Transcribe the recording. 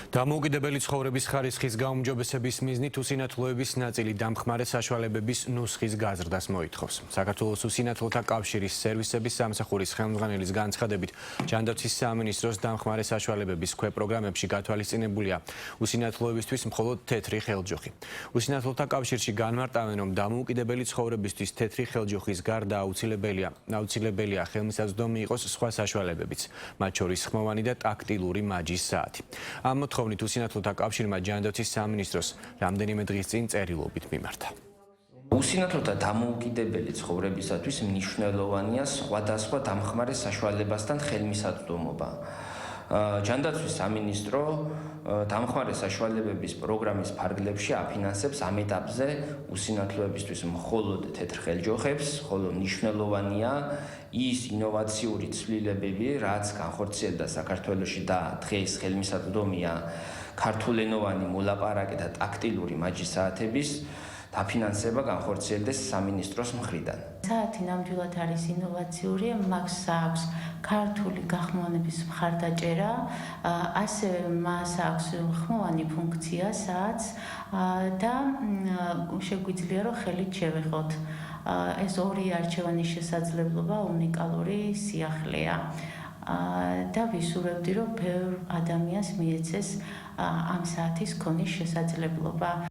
დამოუკიდებელი ცხოვრების ხარისხის გაუმჯობესების მიზნით უსინათლოების ნაწილი დამხმარე საშუალებების ნუსხის გაზრდას მოითხოვს. საქართველოს უსინათლოთა კავშირის სერვისების სამსახურის ხელმძღვანელის განცხადებით, ჯანდაცვის სამინისტროს დამხმარე საშუალებების ქვეპროგრამებში გათვალისწინებულია უსინათლოებისთვის მხოლოდ თეთრი ხელჯოხი. უსინათლოთა კავშირში განმარტავენ, რომ დამოუკიდებელი ცხოვრებისთვის თეთრი ხელჯოხის გარდა აუცილებელია ხელმისაწვდომი იყოს სხვა საშუალებებიც, მათ შორის ხმოვანი და ტაქტილური მაჯის საათი. ამ მოთხოვნით უსინათლოთა კავშირმა ჯანდაცვის სამინისტროს რამდენიმე დღის წინ წერილობით მიმართა. უსინათლოთა დამოუკიდებელი ცხოვრებისათვის მნიშვნელოვანია სხვადასხვა დამხმარე საშუალებასთან ხელმისაწვდომობა. ჯანდაცვის სამინისტრო დამხმარე საშუალებების პროგრამის ფარგლებში აფინანსებს ამ ეტაპზე უსინათლოებისთვის მხოლოდ თეთრ ხელჯოხებს, ხოლო მნიშვნელოვანია ის ინოვაციური ცვლილებები, რაც განხორციელდა საქართველოში და დღეს ხელმისაწვდომია ქართულენოვანი მოლაპარაკე და ტაქტილური მაჯის საათების დაფინანსება განხორციელდეს სამინისტროს მხრიდან. საათი ნამდვილად არის ინოვაციური, მას აქვს ქართული გახმოვანების მხარდაჭერა, ასევე მას აქვს ხმოვანი ფუნქცია საათს და შეგვიძლია რომ ხელით შევეხოთ. ეს ორი არჩევანის შესაძლებლობა უნიკალური სიახლეა. და ვისურვებდი, რომ ბევრ ადამიანს მიეცეს ამ საათის ქონის შესაძლებლობა.